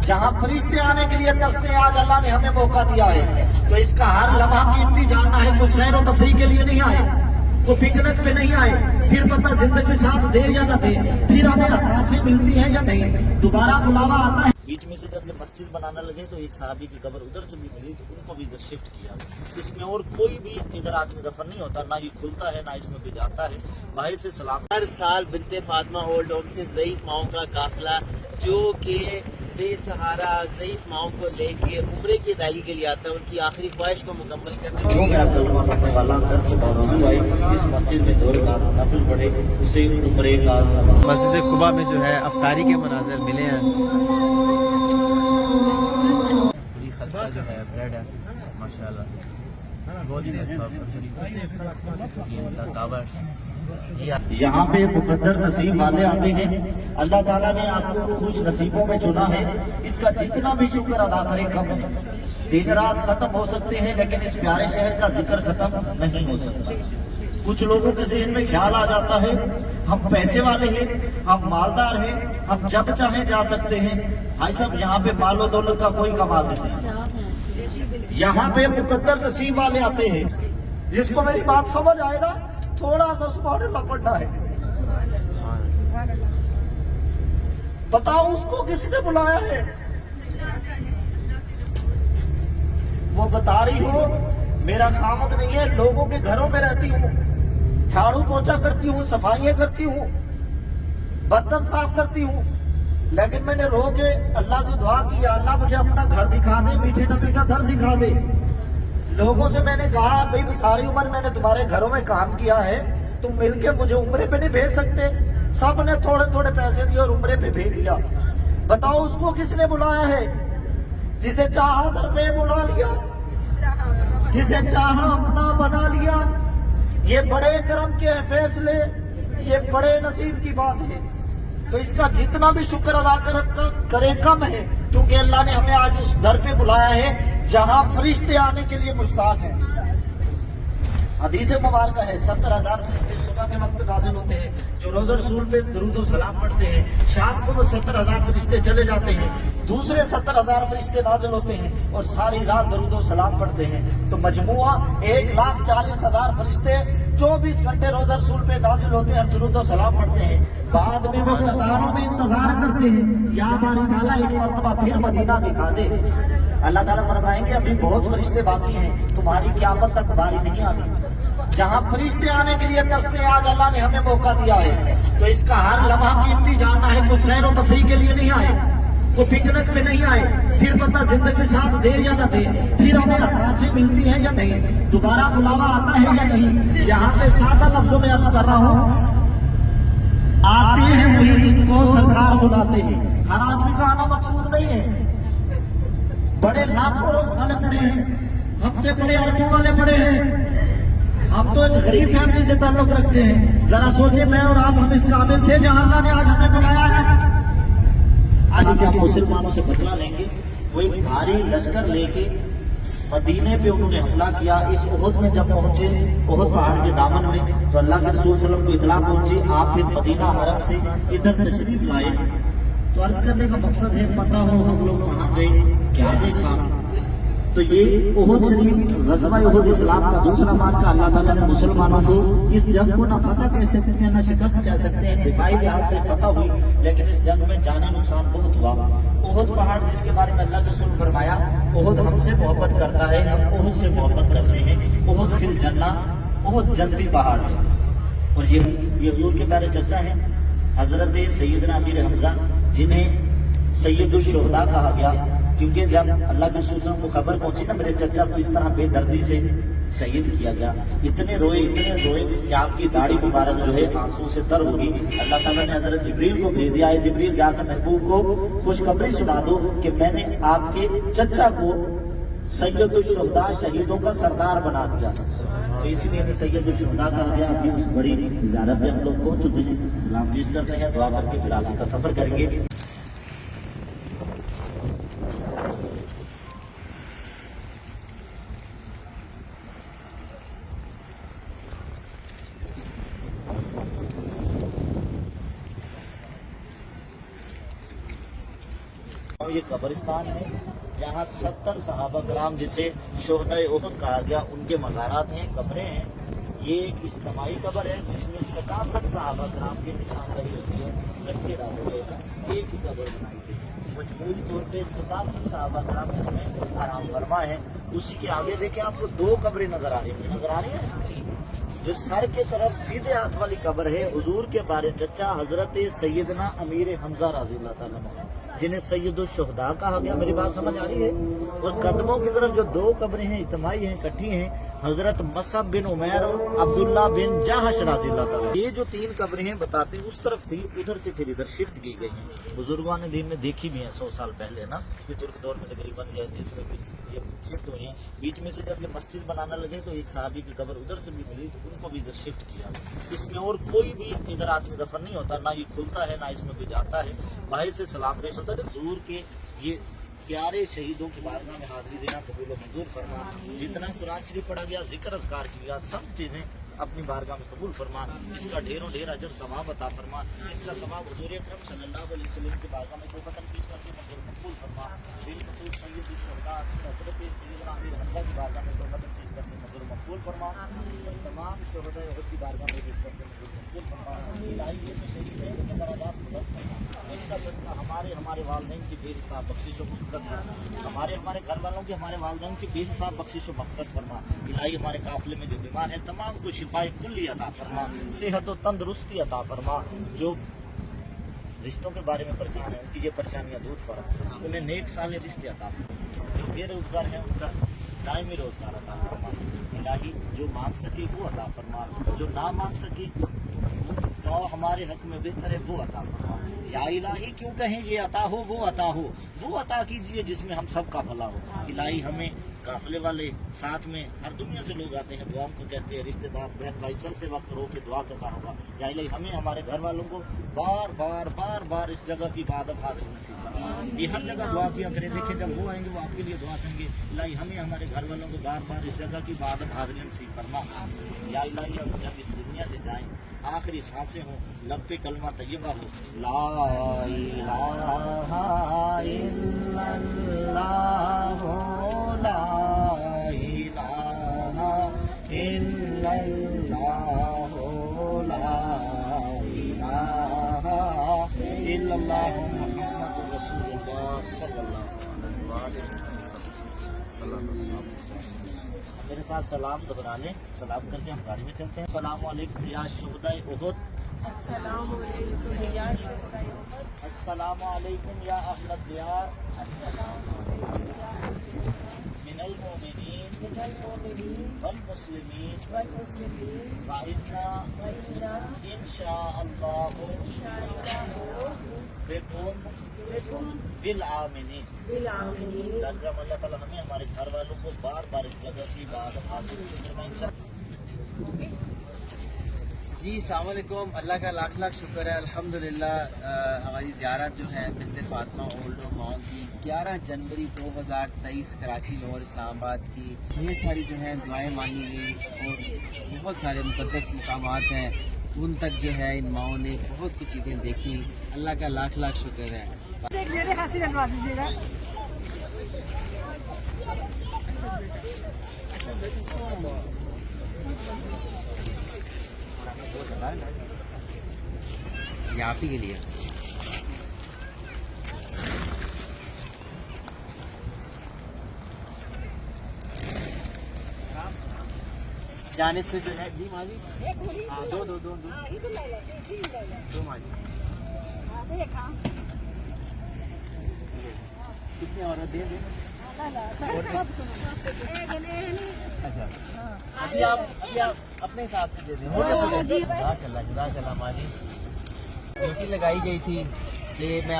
جہاں فرشتے آنے کے لیے ترستے ہیں، آج اللہ نے ہمیں موقع دیا ہے، تو اس کا ہر لمحہ قیمتی جاننا ہے۔ کوئی سیر و تفریح کے لیے نہیں آئے، کوئی پکنک پہ نہیں آئے، پھر پتہ زندگی ساتھ دے یا نہ دے، پھر ہمیں احساسیں ملتی ہیں یا نہیں، دوبارہ بلاوا آتا ہے۔ بیچ میں سے جب یہ مسجد بنانے لگے تو ایک صحابی کی قبر ادھر سے بھی ملی، تو ان کو بھی ادھر شفٹ کیا۔ اس میں اور کوئی بھی ادھر آدمی دفن نہیں ہوتا، نہ یہ کھلتا ہے نہ اس میں کوئی جاتا ہے، باہر سے سلام۔ ہر سال بنت فاطمہ اولڈ ہوم سے ضعیف ماؤں کا قافلہ جو کہ بے سہارا ضعیف ماؤں کو لے کے عمرے کی ادائیگی کے لیے آتا ہے، ان کی آخری خواہش کو مکمل کرنے جو میرا کلمہ پڑھنے والا گھر سے باوضو آئے، اس مسجد میں 2 رکعت نفل پڑھے، اسے عمرے کا ثواب۔ مسجد قباء میں جو ہے افطاری کے مناظر ملے ہیں، پوری خستہ جو ہے بریڈ ہے ماشاءاللہ، بہت ہی خستہ کعبہ ہے۔ یہاں پہ مقدر نصیب والے آتے ہیں، اللہ تعالیٰ نے آپ کو خوش نصیبوں میں چنا ہے، اس کا جتنا بھی شکر ادا کرے کم ہے۔ دن رات ختم ہو سکتے ہیں لیکن اس پیارے شہر کا ذکر ختم نہیں ہو سکتا۔ کچھ لوگوں کے ذہن میں خیال آ جاتا ہے ہم پیسے والے ہیں، ہم مالدار ہیں، ہم جب چاہیں جا سکتے ہیں۔ بھائی صاحب، یہاں پہ مال و دولت کا کوئی کمال نہیں، یہاں پہ مقدر نصیب والے آتے ہیں۔ جس کو میری بات سمجھ آئے نا، تھوڑا سا سبحان اللہ پڑھنا ہے۔ بتاؤ اس کو کس نے بلایا ہے؟ وہ بتا رہی ہو میرا خامد نہیں ہے، لوگوں کے گھروں میں رہتی ہوں، جھاڑو پوچھا کرتی ہوں، صفائیاں کرتی ہوں، برتن صاف کرتی ہوں، لیکن میں نے رو کے اللہ سے دعا کی، اللہ مجھے اپنا گھر دکھا دے، میٹھے نبی کا گھر دکھا دے۔ لوگوں سے میں نے کہا بھئی ساری عمر میں نے تمہارے گھروں میں کام کیا ہے، تم مل کے مجھے عمرے پہ نہیں بھیج سکتے؟ سب نے تھوڑے تھوڑے پیسے دیے اور عمرے پہ بھیج دیا۔ بتاؤ اس کو کس نے بلایا ہے؟ جسے چاہا در پہ بلا لیا، جسے چاہا اپنا بنا لیا۔ یہ بڑے کرم کے فیصلے، یہ بڑے نصیب کی بات ہے، تو اس کا جتنا بھی شکر ادا کرے کم ہے، کیونکہ اللہ نے ہمیں آج اس در پہ بلایا ہے جہاں فرشتے آنے کے لیے مشتاق ہیں۔ حدیث مبارکہ ہے 70,000 فرشتے صبح کے وقت نازل ہوتے ہیں جو روزہ رسول پہ درود و سلام پڑھتے ہیں، شام کو وہ 70,000 فرشتے چلے جاتے ہیں، دوسرے 70,000 فرشتے نازل ہوتے ہیں اور ساری رات درود و سلام پڑھتے ہیں، تو مجموعہ 1,40,000 فرشتے 24 گھنٹے روزہ رسول پہ نازل ہوتے ہیں اور درود و سلام پڑھتے ہیں۔ بعد میں وہ قطاروں میں انتظار کرتے ہیں، یا باری تعالیٰ ایک مرتبہ پھر مدینہ دکھا دے۔ اللہ تعالیٰ فرمائیں گے ابھی بہت فرشتے باقی ہیں، تمہاری قیامت تک باری نہیں آتی۔ جہاں فرشتے آنے کے لیے ترستے ہیں، آج اللہ نے ہمیں موقع دیا ہے، تو اس کا ہر لمحہ قیمتی جاننا ہے۔ کوئی سیر و تفریح کے لیے نہیں آئے، کوئی پکنک پہ نہیں آئے، پھر پتہ زندگی ساتھ دے یا نہ دے، پھر ہمیں احساسیں ملتی ہیں یا نہیں، دوبارہ بلاوا آتا ہے یا نہیں۔ یہاں پہ سادہ لفظوں میں عرض کر رہا ہوں، آتے ہیں وہی جن کو سرکار بلاتے ہیں۔ ہر آدمی کا آنا مقصود نہیں ہے، بڑے لاکھوں والے پڑے ہیں، ہم سے بڑے اربوں والے پڑے ہیں، ہم تو ایک غریب فیملی سے تعلق رکھتے ہیں۔ ذرا سوچیں میں اور آپ ہم اس قابل تھے جہاں اللہ نے آج ہمیں بلایا ہے؟ آج کیا مسلمانوں سے بدلہ لیں گے؟ وہ ایک بھاری لشکر لے کے مدینے پہ انہوں نے حملہ کیا۔ اس احد میں جب پہنچے، احد پہاڑ کے دامن میں، تو اللہ کے رسول صلی اللہ علیہ وسلم کو اطلاع پہنچی، آپ پھر مدینہ حرم سے ادھر تشریف لائے۔ تو عرض کرنے کا مقصد ہے پتہ ہو ہم لوگ کہاں گئے، کیا دیکھا۔ تو یہ احد شریف غزوہ احد اسلام کا دوسرا مارکہ، اللہ تعالیٰ نے مسلمانوں کو اس جنگ کو نہ فتح کہہ سکتے ہیں نہ شکست کہہ سکتے ہیں، دفاعی لحاظ سے فتح ہوئی، لیکن اس جنگ میں جانی نقصان بہت ہوا۔ احد پہاڑ جس کے بارے میں اللہ کے رسول فرمایا احد ہم سے محبت کرتا ہے، ہم احد سے محبت کرتے ہیں، احد فی الجنہ، احد جنتی پہاڑ ہے۔ اور یہ حضور کے پیارے چچا ہیں حضرت سیدنا امیر حمزہ، جنہیں سید الشہداء کہا گیا، کیونکہ جب اللہ کے رسول صلی اللہ علیہ وسلم کو خبر پہنچی نا میرے چچا کو اس طرح بے دردی سے شہید کیا گیا، اتنے روئے کہ آپ کی داڑھی مبارک جو ہے آنسو سے تر ہوگی۔ اللہ تعالیٰ نے حضرت جبریل کو بھیج دیا ہے، جبریل جا کر محبوب کو خوشخبری سنا دو کہ میں نے آپ کے چچا کو سید الشہداء، شہیدوں کا سردار بنا دیا، تو اسی لیے سید الشہداء کہا گیا۔ ابھی اس بڑی زیارت پہ ہم لوگ پہنچ چکے ہیں، سلام پیش کرتے ہیں، دعا کر کے پھر آگے کا سفر کریں گے۔ یہ قبرستان ہے جہاں 70 صحابہ کرام جسے شہدائے احد کہا گیا ان کے مزارات ہیں، قبریں ہیں. یہ ایک اجتماعی قبر ہے جس میں 67 صحابہ کرام کی نشاندہی ہوتی ہے. رکھے راستے ایک ہی قبر بنائی گئی، مجموعی طور پہ 67 صحابہ کرام جس میں آرام فرما ہے. اسی کے آگے دیکھیں آپ کو 2 قبریں نظر آ رہی ہیں. جو سر کے طرف سیدھے ہاتھ والی قبر ہے حضور کے بارے چچا حضرت سیدنا امیر حمزہ رضی اللہ تعالیٰ عنہ، جنہیں سید الشہداء کہا گیا. میری بات سمجھ آ رہی ہے؟ اور قدموں کی طرف جو 2 قبریں ہیں اجتماعی ہیں، کٹھی ہیں، حضرت مصعب بن عمیر اور عبداللہ بن جاحش رضی اللہ تعالیٰ. یہ جو 3 قبریں ہیں بتاتے ہیں اس طرف تھی، ادھر سے پھر ادھر شفٹ کی گئی ہیں. بزرگان دین نے دیکھی بھی ہیں 100 سال پہلے نا، یہ ترک دور میں تقریباً جس میں یہ شفٹ ہوئی ہیں. بیچ میں سے جب یہ مسجد بنانا لگے تو ایک صحابی کی قبر ادھر سے بھی ملی تو ان کو بھی ادھر شفٹ کیا. اس میں اور کوئی بھی ادھر آدمی دفن نہیں ہوتا، نہ یہ کھلتا ہے نہ اس میں کوئی جاتا ہے. باہر سے سلام پیش ہوتا ہے. حضور کے یہ پیارے شہیدوں کی بارگاہ میں حاضری دینا قبول و منظور فرما. جتنا قرآن شریف پڑھا گیا، ذکر اذکار کیا، سب چیزیں اپنی بارگاہ میں قبول فرما. اس کا ڈھیروں ڈھیر اجر ثواب عطا فرما. اس کا ثواب حضور اکرم صلی اللہ علیہ وسلم کی بارگاہ میں جو ختم پیش کر کے مقبول فرما. بالخصوص سید الشہداء حضرت سیدنا امیر حمزہ کی بارگاہ میں جو ختم پیش کر کے مقبول فرما. تمام شہداء احد کی بارگاہ میں پیش کر کے مقبول فرما. الہی یہ جو شہید ہیں ان کے درجات بلند فرما. ان کا صدقہ ہمارے والدین کی بے حساب بخشش و مغفرت فرما. ہمارے گھر والوں کی، ہمارے والدین کی بے حساب بخشش و مغفرت فرما. الہی ہمارے قافلے میں جو بیمار ہیں تمام کو شفائے کلی عطا فرما، صحت و تندرستی عطا فرما. جو رشتوں کے بارے میں پریشان ہیں ان کی یہ پریشانیاں دور فرما. انہیں نیک سال رشتے عطا فرما. جو بے روزگار ہیں ان کا دائمی روزگار عطا فرما. الہی جو مانگ سکے وہ عطا فرما، جو نہ مانگ سکے تو ہمارے حق میں بہتر ہے وہ عطا فرما. یا الہی کیوں کہیں یہ عطا ہو وہ عطا ہو، وہ عطا کیجیے جس میں ہم سب کا بھلا ہو. الہی ہمیں قافلے والے ساتھ میں ہر دنیا سے لوگ آتے ہیں، دعاؤں کو کہتے ہیں، رشتہ دار بہن بھائی چلتے وقت رو کے دعا کرتا ہوگا. یا الہی ہمیں ہمارے گھر والوں کو بار بار اس جگہ کی عبادت حاضر نصیب فرما. یہ ہر جگہ دعا کیا کریں. دیکھیں جب وہ آئیں گے وہ آپ کے لیے دعا کریں گے. الہی ہمیں ہمارے گھر والوں کو بار اس جگہ کی عبادت حاضر نصیب فرما. یا الہی ہم جب اس دنیا سے جائیں آخری سانسیں ہوں، لب پہ کلمہ طیبہ ہو، لا الہ الا اللہ، لا الہ الا اللہ، لا الہ الا اللہ، محمد رسول اللہ صلی اللہ علیہ وسلم. میرے ساتھ سلام دہرا لیں. سلام کر کے ہم گاڑی میں چلتے ہیں. السلام علیکم یا شہدائے احد، السلام علیکم یا شہدائے احد، السلام علیکم یا اہل الدیار، من المؤمنین والمسلمین وإنا انشاء اللہ بكم بالآمنین. اللہ تعالیٰ ہمیں ہمارے گھر والوں کو بار اس جگہ کی بات حاضر. جی السلام علیکم. اللہ کا لاکھ شکر ہے. الحمدللہ ہماری زیارت جو ہے بنت فاطمہ اولڈ ہوم ماؤنٹ کی 11 جنوری 2023 کراچی لاہور اسلام آباد کی ڈھیر ساری جو ہے دعائیں مانگی گئی اور بہت سارے مقدس مقامات ہیں ان تک جو ہے ان ماؤں نے بہت کچھ چیزیں دیکھی. اللہ کا لاکھ شکر ہے. میرے ہاتھ سے ڈلوا دیجیے گا. یہ آپ ہی کے لیے جانب سے جو ہے جی ماجی دو ماجی کتنے اور دے دیں. اچھا ابھی آپ اپنے حساب سے دے دیں. جزاک اللہ ماجی. ڈیوٹی لگائی گئی تھی کہ میں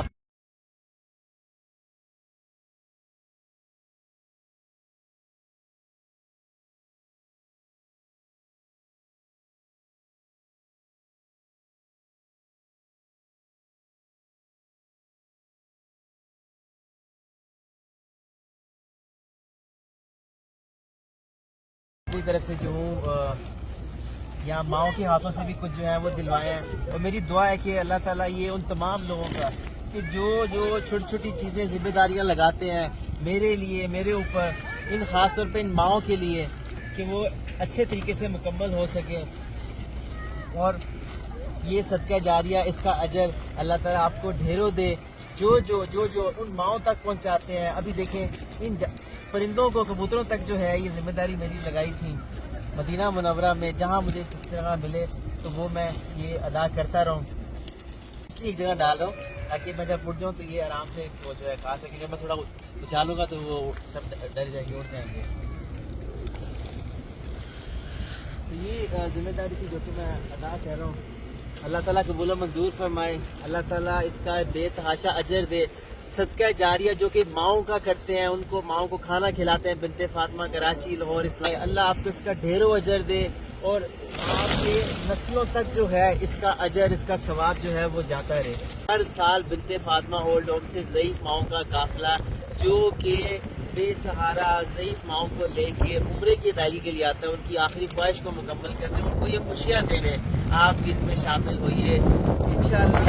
اپنی طرف سے جو ہوں یہاں ماؤں کے ہاتھوں سے بھی کچھ جو ہے وہ دلوائے ہیں. اور میری دعا ہے کہ اللہ تعالیٰ یہ ان تمام لوگوں کا کہ جو چھوٹی چھوٹی چیزیں ذمہ داریاں لگاتے ہیں میرے لیے، میرے اوپر، ان خاص طور پہ ان ماؤں کے لیے، کہ وہ اچھے طریقے سے مکمل ہو سکے، اور یہ صدقہ جاریہ، اس کا اجر اللہ تعالیٰ آپ کو ڈھیروں دے، جو ان ماؤں تک پہنچاتے ہیں۔ ابھی دیکھیں ان پرندوں کو، کبوتروں تک جو ہے یہ ذمہ داری میری لگائی تھی مدینہ منورہ میں، جہاں مجھے جس طرح ملے تو وہ میں یہ ادا کرتا رہوں۔ اس لیے ایک جگہ ڈال رہا ہوں تاکہ میں جب اٹھ جاؤں تو یہ آرام سے وہ جو ہے کھا سکیں۔ جب میں تھوڑا اچھالوں گا تو وہ سب ڈر جائیں گے، اٹھ جائیں گے۔ تو یہ ذمہ داری تھی جو کہ میں ادا کر رہا ہوں۔ اللہ تعالیٰ قبول و منظور فرمائے، اللہ تعالیٰ اس کا بے تحاشا اجر دے۔ صدقہ جاریہ جو کہ ماؤں کا کرتے ہیں، ان کو ماؤں کو کھانا کھلاتے ہیں، بنت فاطمہ کراچی لاہور اسلام، اللہ آپ کو اس کا ڈھیروں اجر دے، اور آپ کے نسلوں تک جو ہے اس کا اجر، اس کا ثواب جو ہے وہ جاتا رہے۔ ہر سال بنت فاطمہ اولڈ ہوم سے ضعیف ماؤں کا قافلہ جو کہ بے سہارا ضعیف ماؤں کو لے کے عمرے کی ادائیگی کے لیے آتا ہے، ان کی آخری خواہش کو مکمل کرتے ہیں، ان کو یہ خوشیاں دینے، آپ بھی اس میں شامل ہوئیے انشاءاللہ۔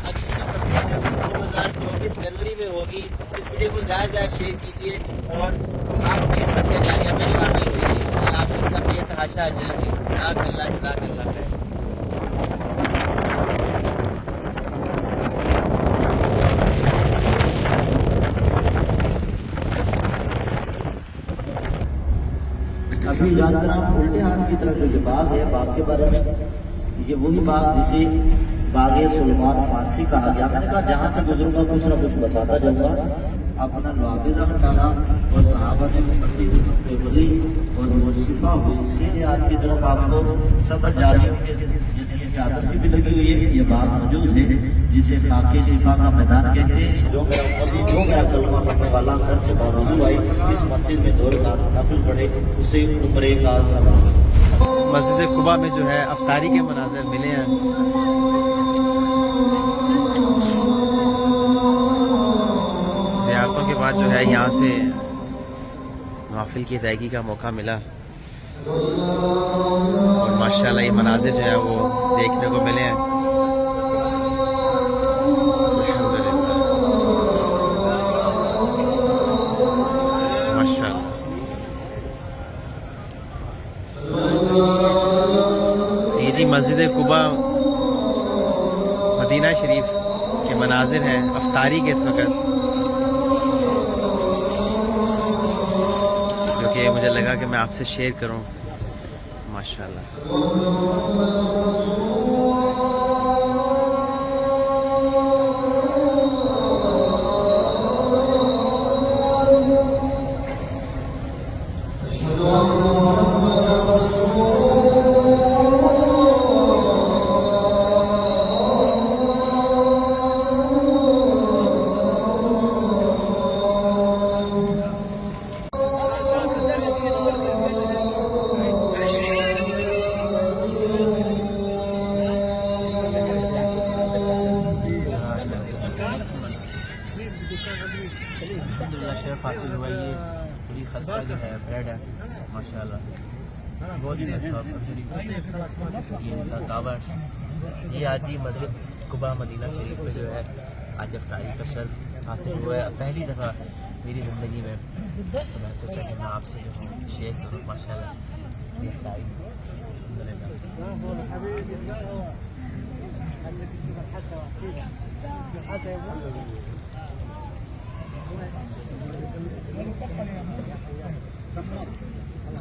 ابھی جو کمپین ہے 2024 جنوری میں ہوگی۔ اس ویڈیو کو زیادہ سے زیادہ شیئر کیجیے اور آپ بھی صدقہ جاریہ میں شامل ہوئیے، اللہ آپ کو اس کا بے تحاشا اجر دے۔ جزاک اللہ خیر۔ ابھی یاد کرا الٹے ہاتھ کی طرف جو یہ باغ ہے، باغ کے بارے میں، یہ وہی باغ جسے باغ سلمان فارسی کہا گیا۔ میں نے کہا جہاں سے گزروں گا کچھ نہ کچھ بتاتا جاؤں گا۔ اپنا لوابدہ ہٹانا اور صحابہ نے مقدی قسم پہ بلی اور وہ شفا ہوئی، سیدھے ہاتھ کی طرف آپ کو سبز جاریوں کے یہ چادر سی بھی لگی ہوئی ہے۔ یہ باغ موجود ہے جسے خاک شفا کا میدان کہتے ہیں۔ جو میرا کلمہ پڑھنے والا گھر سے باوضو آئی، اس مسجد میں 2 رکعت نفل پڑھے، اسے عمرے کا ثواب۔ مسجد قباء میں جو ہے افطاری کے مناظر ملے ہیں۔ زیارتوں کے بعد جو ہے یہاں سے نوافل کی ادائیگی کا موقع ملا، اور ماشاءاللہ یہ مناظر جو ہے وہ دیکھنے کو ملے ہیں۔ الحمدللہ ماشاءاللہ۔ یہ جی مسجد قباء مدینہ شریف کے مناظر ہیں افطاری کے اس وقت، جو کہ مجھے لگا کہ میں آپ سے شیئر کروں۔ ماشاءاللہ شرف حاصل ہوا۔ یہ پوری خستہ جو ہے بریڈ ہے ماشاءاللہ، بہت ہی خستہ۔ یہ ان کا کعبہ ہے۔ یہ آج ہی مسجد قباء مدینہ شریف میں جو ہے آج افطاری کا شرف حاصل ہوا ہے پہلی دفعہ میری زندگی میں، تو میں سوچا کہ میں آپ سے جو شیئر کروں ماشاءاللہ اس کی افطاری۔ الحمدللہ